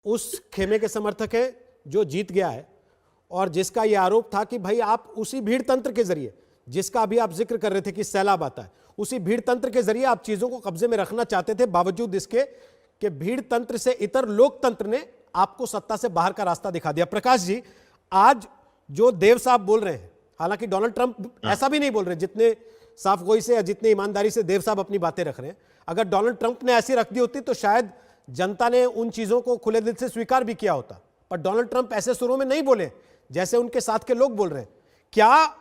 उस खेमे के समर्थक हैं जो जीत गया है और जिसका यह आरोप था कि भाई आप उसी भीड़ तंत्र के जरिए, जिसका अभी आप जिक्र कर रहे थे कि सैलाब आता है, उसी भीड़ तंत्र के जरिए आप चीजों को कब्जे में रखना चाहते थे, बावजूद इसके कि भीड़ तंत्र से इतर लोकतंत्र ने आपको सत्ता से बाहर का रास्ता दिखा दिया। प्रकाश जी, आज जो देव साहब बोल रहे हैं, हालांकि डोनाल्ड ट्रंप ऐसा भी नहीं बोल रहे जितने साफ गोई से या जितनी ईमानदारी से देव साहब अपनी बातें रख रहे हैं, अगर डोनाल्ड ट्रंप ने ऐसी रख दी होती तो शायद जनता ने उन चीजों को खुले दिल से स्वीकार भी किया होता, पर डोनाल्ड ट्रंप ऐसे सुरों में नहीं बोले जैसे उनके साथ के लोग बोल रहे हैं। क्या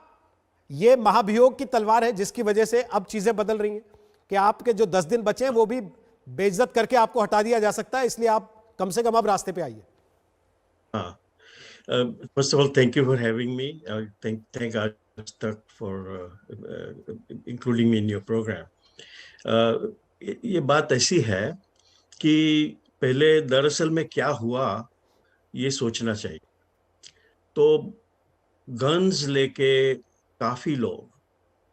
यह महाभियोग की तलवार है जिसकी वजह से अब चीजें बदल रही हैं कि आपके जो 10 दिन बचे हैं वो भी बेइज्जत करके आपको हटा दिया जा सकता है, इसलिए आप कम से कम अब रास्ते पे आइए? हाँ, first of all, thank you for having me. Thank Aaj for including me in your program. ये बात ऐसी है कि पहले दरअसल में क्या हुआ ये सोचना चाहिए। तो गन्स लेके काफी लोग,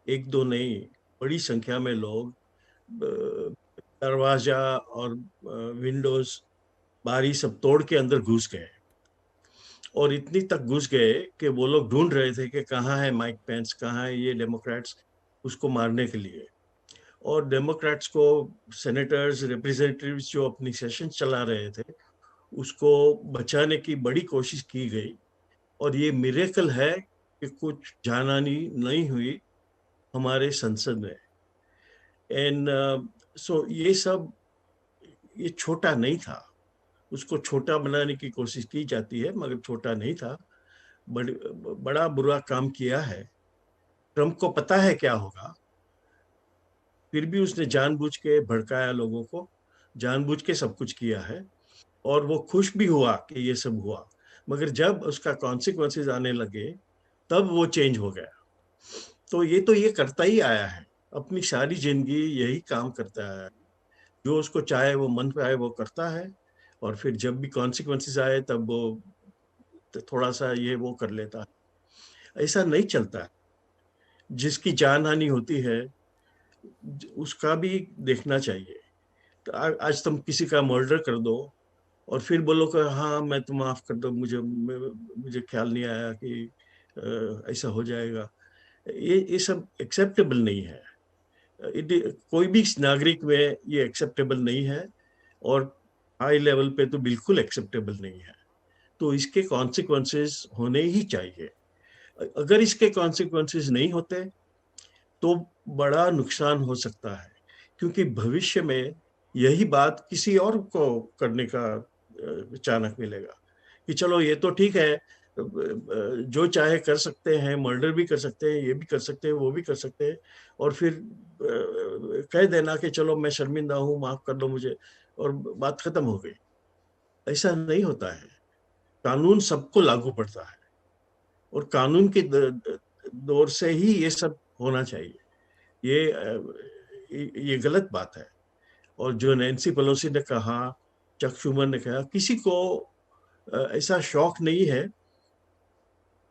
एक दो नहीं, बड़ी संख्या में लोग दरवाजा और विंडोज बारी सब तोड़ के अंदर घुस गए और इतनी तक घुस गए कि वो लोग ढूंढ रहे थे कि कहाँ है माइक पेंस, कहाँ है ये डेमोक्रेट्स उसको मारने के लिए। और डेमोक्रेट्स को सेनेटर्स, रिप्रेजेंटेटिव्स जो अपनी सेशन चला रहे थे उसको बचाने की बड़ी कोशिश की गई और ये मिरेकल है कि कुछ जानहानि नहीं हुई हमारे संसद में। एंड सो ये छोटा नहीं था, उसको छोटा बनाने की कोशिश की जाती है मगर छोटा नहीं था, बड़ा बुरा काम किया है। ट्रंप को पता है क्या होगा, फिर भी उसने जानबूझ के भड़काया लोगों को, जानबूझ के सब कुछ किया है और वो खुश भी हुआ कि ये सब हुआ, मगर जब उसका कॉन्सिक्वेंसेस आने लगे तब वो चेंज हो गया। तो ये करता ही आया है, अपनी सारी जिंदगी यही काम करता है, जो उसको चाहे वो मन पे आए वो करता है और फिर जब भी कॉन्सिक्वेंसेस आए तब वो थोड़ा सा ये वो कर लेता है। ऐसा नहीं चलता है। जिसकी जान हानि होती है उसका भी देखना चाहिए। तो आज तुम किसी का मर्डर कर दो और फिर बोलो कि हाँ मैं तो माफ कर दो, मुझे ख्याल नहीं आया कि ऐसा हो जाएगा। ये सब एक्सेप्टेबल नहीं है। कोई भी नागरिक में ये एक्सेप्टेबल नहीं है और हाई लेवल पे तो बिल्कुल एक्सेप्टेबल नहीं है। तो इसके कॉन्सिक्वेंसेस होने ही चाहिए। अगर इसके कॉन्सिक्वेंसेस नहीं होते तो बड़ा नुकसान हो सकता है, क्योंकि भविष्य में यही बात किसी और को करने का अचानक मिलेगा कि चलो ये तो ठीक है, जो चाहे कर सकते हैं, मर्डर भी कर सकते हैं, ये भी कर सकते हैं, वो भी कर सकते हैं और फिर कह देना कि चलो मैं शर्मिंदा हूँ, माफ कर दो मुझे और बात खत्म हो गई। ऐसा नहीं होता है। कानून सबको लागू पड़ता है और कानून के दौर से ही ये सब होना चाहिए। ये गलत बात है। और जो नैन्सी पेलोसी ने कहा, चक शूमर ने कहा, किसी को ऐसा शौक नहीं है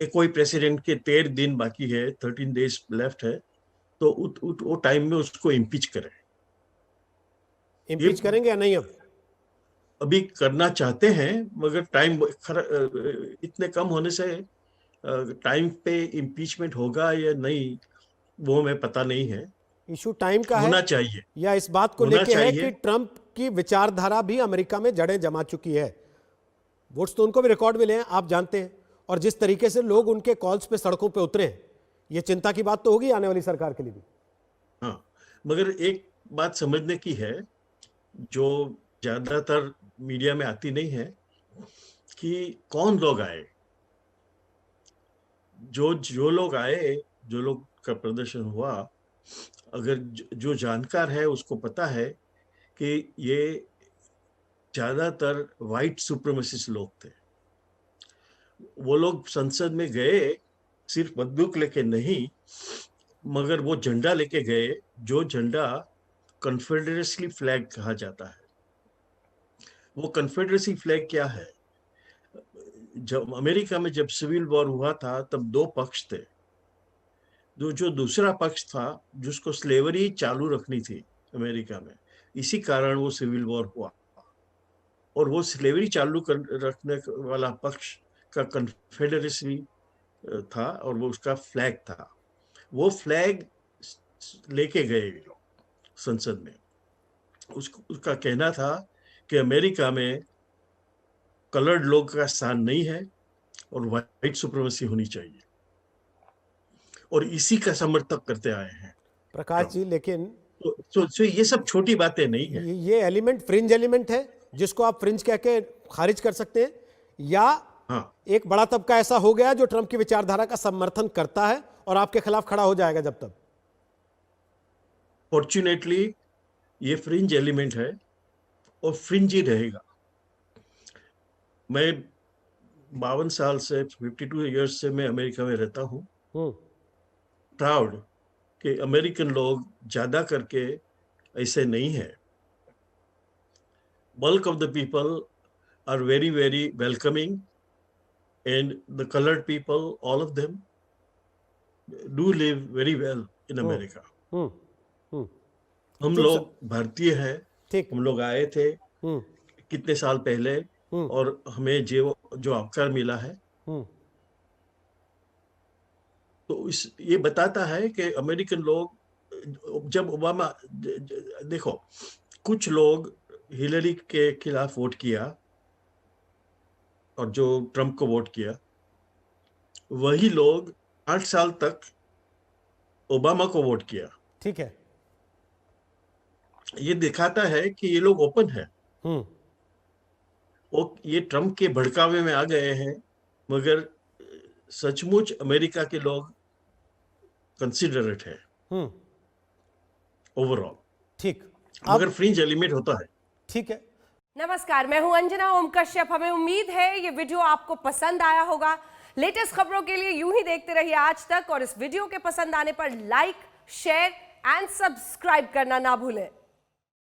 कि कोई प्रेसिडेंट के 13 दिन बाकी है, 13 डेज लेफ्ट है, तो वो टाइम में उसको इम्पीच करें। इम्पीच करेंगे या नहीं? अब अभी करना चाहते हैं मगर टाइम इतने कम होने से टाइम पे इम्पीचमेंट होगा या नहीं वो हमें पता नहीं है। इशू टाइम का है होना चाहिए, या इस बात को होना लेके है चाहिए। कि ट्रंप की विचारधारा भी अमेरिका में जड़ें जमा चुकी है? वोट्स तो उनको भी रिकॉर्ड मिले हैं, आप जानते हैं, और जिस तरीके से लोग उनके कॉल्स पे सड़कों पे उतरे हैं, ये चिंता की बात तो होगी आने वाली सरकार के लिए भी। हाँ, मगर एक बात समझने की है जो ज्यादातर मीडिया में आती नहीं है कि कौन लोग आए। जो लोग आए, जो लोग का प्रदर्शन हुआ, अगर जो जानकार है उसको पता है कि ये ज्यादातर वाइट सुप्रीमेसिस्ट लोग थे। वो लोग संसद में गए सिर्फ बंदूक लेके नहीं, मगर वो झंडा लेके गए जो झंडा कन्फेडरेसी फ्लैग कहा जाता है। वो कन्फेडरेसी फ्लैग क्या है? जब अमेरिका में जब सिविल वॉर हुआ था तब दो पक्ष थे। जो दूसरा पक्ष था जिसको स्लेवरी चालू रखनी थी अमेरिका में, इसी कारण वो सिविल वॉर हुआ। और वो स्लेवरी चालू कर रखने वाला पक्ष का कन्फेडरेसी था और वो उसका फ्लैग था। वो फ्लैग लेके गए ये लोग संसद में। उसका कहना था कि अमेरिका में कलर्ड लोग का स्थान नहीं है और व्हाइट सुप्रीमेसी होनी चाहिए, और इसी का समर्थक करते आए हैं प्रकाश जी, लेकिन तो ये सब छोटी बातें नहीं है। ये एलिमेंट फ्रिंज एलिमेंट है जिसको आप फ्रिंज कह के खारिज कर सकते हैं, या हाँ, एक बड़ा तबका ऐसा हो गया जो ट्रंप की विचारधारा का समर्थन करता है और आपके खिलाफ खड़ा हो जाएगा जब तक? फॉर्चुनेटली ये फ्रिंज एलिमेंट है और फ्रिंज ही रहेगा। मैं 52 साल से 52 इयर्स से मैं अमेरिका में रहता हूँ। प्राउड कि अमेरिकन लोग ज्यादा करके ऐसे नहीं है। Bulk of the people are very very welcoming, and the coloured people, all of them do live very well in America. हम लोग भारतीय हैं, ठीक। हम लोग आए थे कितने साल पहले, और हमें जो अवसर मिला है, तो ये बताता है कि अमेरिकन लोग, जब ओबामा, देखो कुछ लोग हिलरी के खिलाफ वोट किया और जो ट्रंप को वोट किया, वही लोग 8 साल तक ओबामा को वोट किया। ठीक है। ये दिखाता है कि ये लोग ओपन है। वो ये ट्रंप के भड़कावे में आ गए हैं, मगर सचमुच अमेरिका के लोग कंसिडरेट है ओवरऑल। ठीक, मगर फ्रिंज एलिमेंट होता है। ठीक है। नमस्कार, मैं हूं अंजना ओम कश्यप। हमें उम्मीद है ये वीडियो आपको पसंद आया होगा। लेटेस्ट खबरों के लिए यूं ही देखते रहिए आज तक, और इस वीडियो के पसंद आने पर लाइक, शेयर एंड सब्सक्राइब करना ना भूलें।